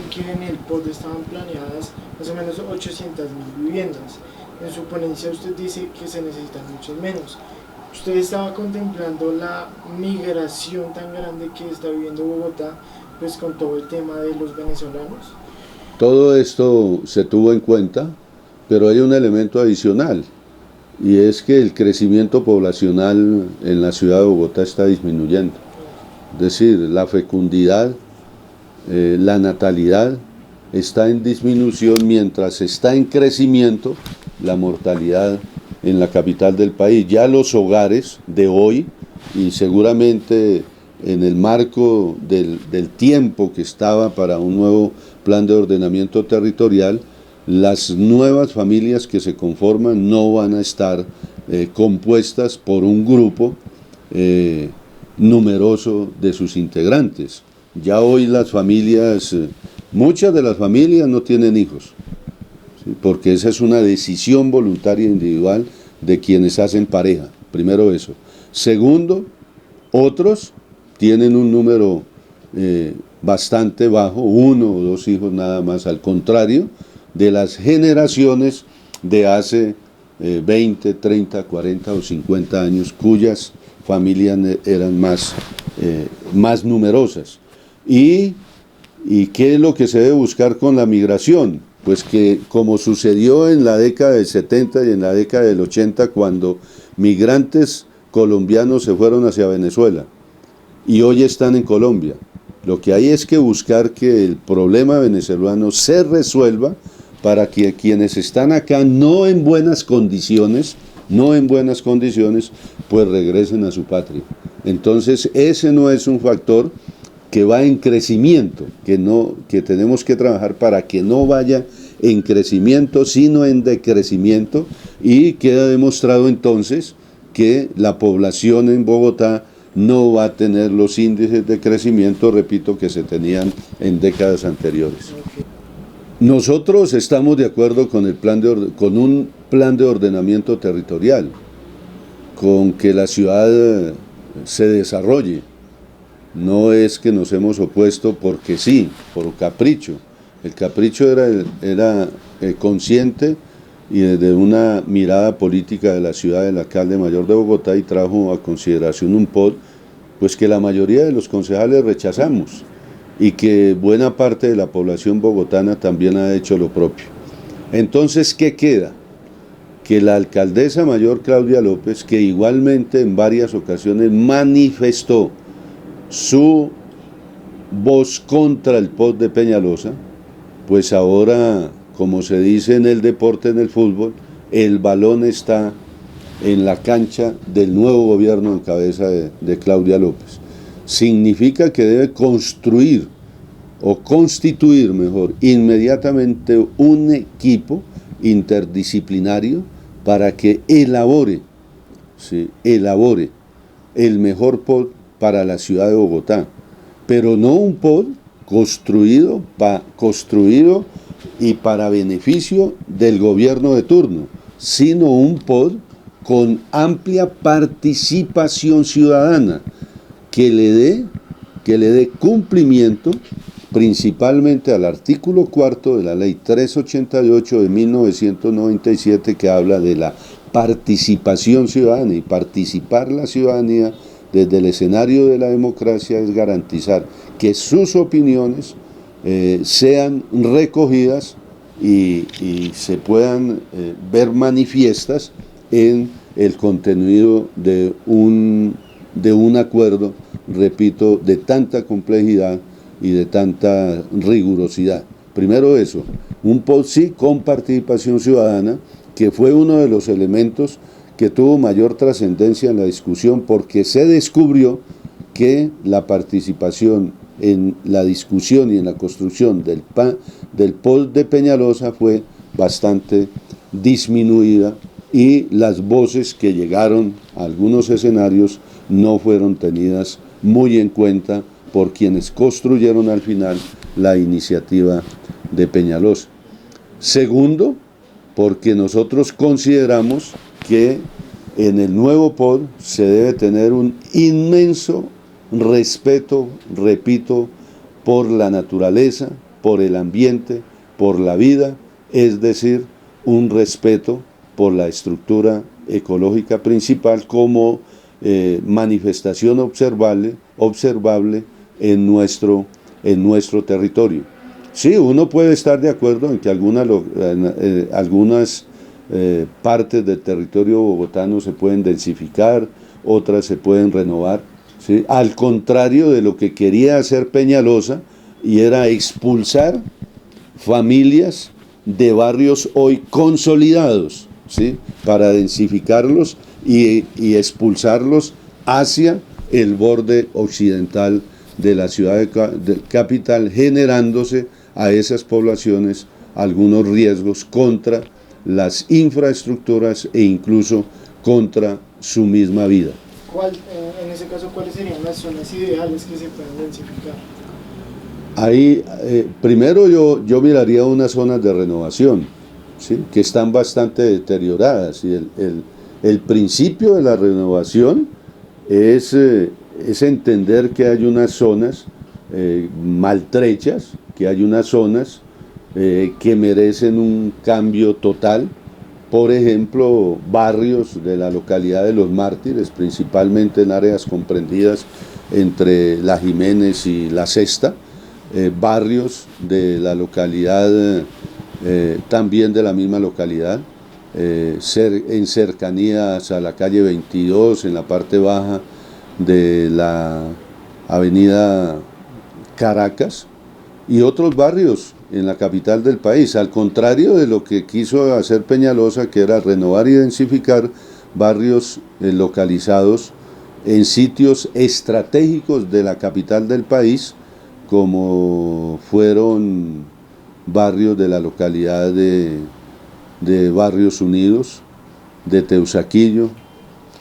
que en el POT estaban planeadas más o menos 800.000 viviendas. En su ponencia usted dice que se necesitan muchas menos. ¿Usted estaba contemplando la migración tan grande que está viviendo Bogotá, pues con todo el tema de los venezolanos? Todo esto se tuvo en cuenta, pero hay un elemento adicional, y es que el crecimiento poblacional en la ciudad de Bogotá está disminuyendo. Es decir, la fecundidad, la natalidad está en disminución mientras está en crecimiento la mortalidad en la capital del país. Ya los hogares de hoy, y seguramente en el marco del tiempo que estaba para un nuevo plan de ordenamiento territorial, las nuevas familias que se conforman no van a estar compuestas por un grupo numeroso de sus integrantes. Ya hoy las familias, muchas de las familias no tienen hijos, ¿sí? Porque esa es una decisión voluntaria individual de quienes hacen pareja, primero eso. Segundo, otros tienen un número bastante bajo, 1 o 2 hijos nada más, al contrario de las generaciones de hace 20, 30, 40 o 50 años, cuyas familias eran más numerosas. ¿Y qué es lo que se debe buscar con la migración? Pues que, como sucedió en la década del 70 y en la década del 80, cuando migrantes colombianos se fueron hacia Venezuela y hoy están en Colombia, lo que hay es que buscar que el problema venezolano se resuelva para que quienes están acá no en buenas condiciones, pues regresen a su patria. Entonces ese no es un factor que va en crecimiento, que tenemos que trabajar para que no vaya en crecimiento, sino en decrecimiento, y queda demostrado entonces que la población en Bogotá no va a tener los índices de crecimiento, repito, que se tenían en décadas anteriores. Nosotros estamos de acuerdo con un plan de ordenamiento territorial, con que la ciudad se desarrolle. No es que nos hemos opuesto porque sí, por capricho. El capricho era consciente y desde una mirada política de la ciudad del alcalde mayor de Bogotá, y trajo a consideración un POD, pues que la mayoría de los concejales rechazamos, y que buena parte de la población bogotana también ha hecho lo propio. Entonces, ¿qué queda? Que la alcaldesa mayor Claudia López, que igualmente en varias ocasiones manifestó su voz contra el POT de Peñalosa, pues ahora, como se dice en el deporte, en el fútbol, el balón está en la cancha del nuevo gobierno en cabeza de Claudia López. Significa que debe construir, o constituir mejor, inmediatamente un equipo interdisciplinario para que elabore el mejor POT para la ciudad de Bogotá, pero no un POT construido y para beneficio del gobierno de turno, sino un POT con amplia participación ciudadana, que le dé cumplimiento principalmente al artículo 4 de la ley 388 de 1997, que habla de la participación ciudadana, y participar la ciudadanía desde el escenario de la democracia es garantizar que sus opiniones sean recogidas y se puedan ver manifiestas en el contenido de un acuerdo, repito, de tanta complejidad y de tanta rigurosidad. Primero eso, un POT con participación ciudadana, que fue uno de los elementos que tuvo mayor trascendencia en la discusión, porque se descubrió que la participación en la discusión y en la construcción del POT de Peñalosa fue bastante disminuida, y las voces que llegaron a algunos escenarios no fueron tenidas muy en cuenta por quienes construyeron al final la iniciativa de Peñalosa. Segundo, porque nosotros consideramos que en el nuevo POT se debe tener un inmenso respeto, repito, por la naturaleza, por el ambiente, por la vida, es decir, un respeto por la estructura ecológica principal como manifestación observable en nuestro territorio. Sí, uno puede estar de acuerdo en que algunas partes del territorio bogotano se pueden densificar, otras se pueden renovar, ¿sí? Al contrario de lo que quería hacer Peñalosa, y era expulsar familias de barrios hoy consolidados, ¿sí? Para densificarlos y expulsarlos hacia el borde occidental de la ciudad capital, generándose a esas poblaciones algunos riesgos contra las infraestructuras e incluso contra su misma vida. En ese caso, ¿cuáles serían las zonas ideales que se puedan densificar? Ahí, primero yo miraría unas zonas de renovación, ¿sí? Que están bastante deterioradas, y el principio de la renovación es entender que hay unas zonas maltrechas, que hay unas zonas que merecen un cambio total. Por ejemplo, barrios de la localidad de Los Mártires, principalmente en áreas comprendidas entre La Jiménez y La Cesta, barrios de la localidad, también de la misma localidad, en cercanías a la calle 22, en la parte baja de la avenida Caracas, y otros barrios en la capital del país, al contrario de lo que quiso hacer Peñalosa, que era renovar y densificar barrios localizados en sitios estratégicos de la capital del país, como fueron barrios de la localidad de Barrios Unidos, de Teusaquillo,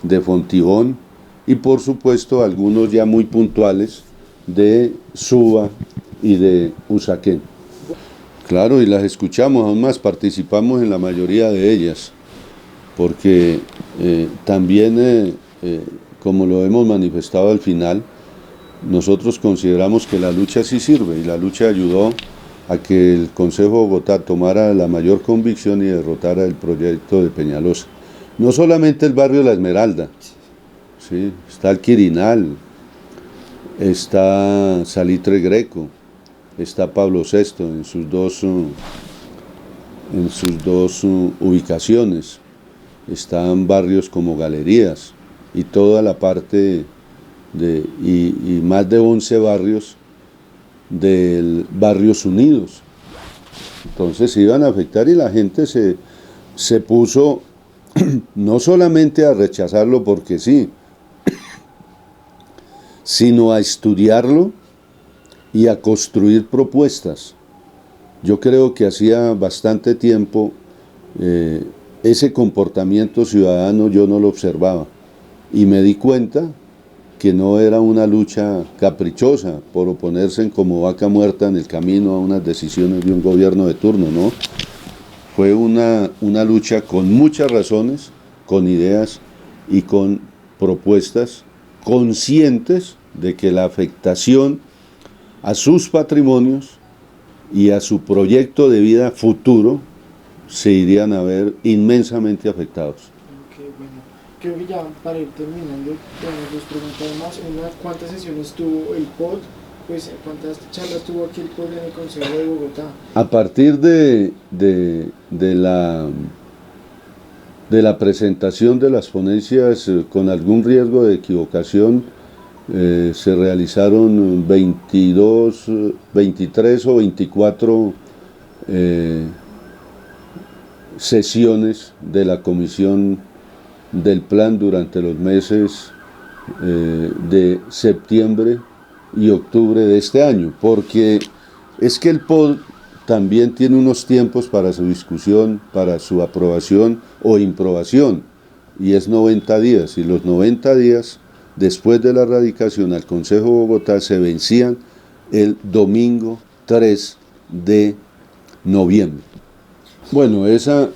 de Fontibón, y por supuesto algunos ya muy puntuales de Suba y de Usaquén. Claro, y las escuchamos, aún más participamos en la mayoría de ellas, porque también, como lo hemos manifestado al final, nosotros consideramos que la lucha sí sirve, y la lucha ayudó a que el Consejo de Bogotá tomara la mayor convicción y derrotara el proyecto de Peñalosa. No solamente el barrio La Esmeralda, ¿sí? Está el Quirinal, está Salitre Greco, está Pablo VI en sus dos ubicaciones, están barrios como Galerías y toda la parte y más de 11 barrios del Barrios Unidos. Entonces se iban a afectar, y la gente se puso no solamente a rechazarlo porque sí, sino a estudiarlo y a construir propuestas. Yo creo que hacía bastante tiempo ese comportamiento ciudadano yo no lo observaba, y me di cuenta que no era una lucha caprichosa por oponerse como vaca muerta en el camino a unas decisiones de un gobierno de turno, no. Fue una lucha con muchas razones, con ideas y con propuestas, conscientes de que la afectación a sus patrimonios y a su proyecto de vida futuro se irían a ver inmensamente afectados. Bueno, creo que ya para ir terminando, tenemos dos preguntas más. Una, ¿cuántas sesiones tuvo el POD? Pues, ¿cuántas charlas tuvo aquí el POD en el Consejo de Bogotá? A partir de la presentación de las ponencias, con algún riesgo de equivocación, se realizaron 23 o 24 sesiones de la Comisión del Plan durante los meses de septiembre y octubre de este año, porque es que el POD también tiene unos tiempos para su discusión, para su aprobación o improbación, y es 90 días, y los 90 días después de la radicación al Consejo de Bogotá se vencían el domingo 3 de noviembre. Bueno, esa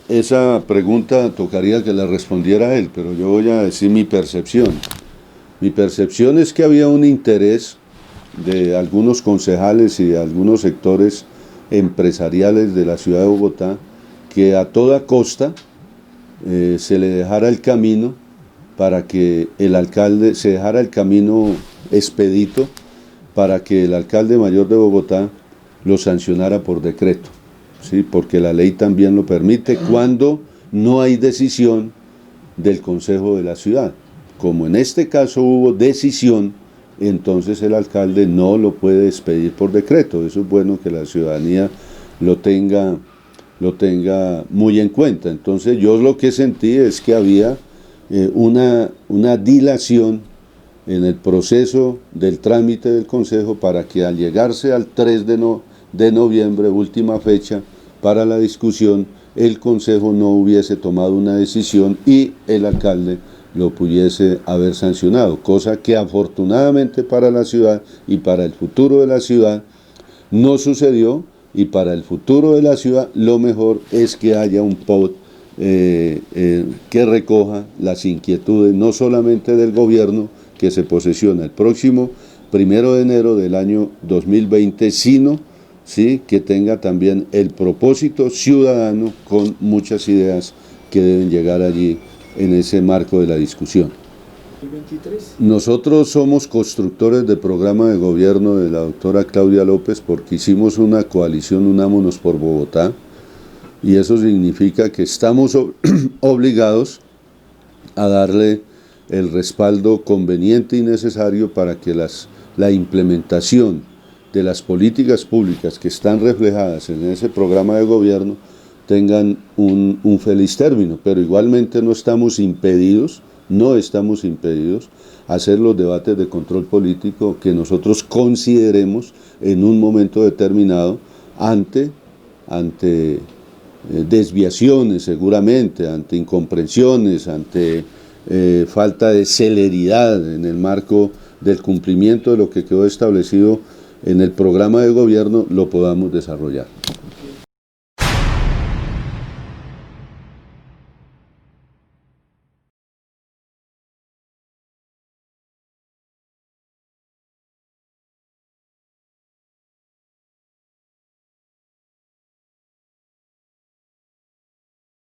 pregunta tocaría que la respondiera él, pero yo voy a decir mi percepción. Mi percepción es que había un interés de algunos concejales y de algunos sectores empresariales de la ciudad de Bogotá, que a toda costa se le dejara el camino para que el alcalde, se dejara el camino expedito para que el alcalde mayor de Bogotá lo sancionara por decreto, ¿sí? Porque la ley también lo permite cuando no hay decisión del Consejo de la Ciudad. Como en este caso hubo decisión, entonces el alcalde no lo puede expedir por decreto. Eso es bueno que la ciudadanía lo tenga muy en cuenta. Entonces yo lo que sentí es que había una dilación en el proceso del trámite del Consejo para que al llegarse al 3 de noviembre, última fecha para la discusión, el Consejo no hubiese tomado una decisión y el alcalde lo pudiese haber sancionado, cosa que afortunadamente para la ciudad y para el futuro de la ciudad no sucedió, y para el futuro de la ciudad lo mejor es que haya un POT que recoja las inquietudes no solamente del gobierno que se posesiona el próximo 1 de enero del año 2020, sino ¿sí? que tenga también el propósito ciudadano con muchas ideas que deben llegar allí en ese marco de la discusión. Nosotros somos constructores del programa de gobierno de la doctora Claudia López porque hicimos una coalición Unámonos por Bogotá, y eso significa que estamos obligados a darle el respaldo conveniente y necesario para que la implementación de las políticas públicas que están reflejadas en ese programa de gobierno tengan un feliz término, pero igualmente no estamos impedidos a hacer los debates de control político que nosotros consideremos en un momento determinado ante desviaciones seguramente, ante incomprensiones, ante falta de celeridad en el marco del cumplimiento de lo que quedó establecido en el programa de gobierno, lo podamos desarrollar.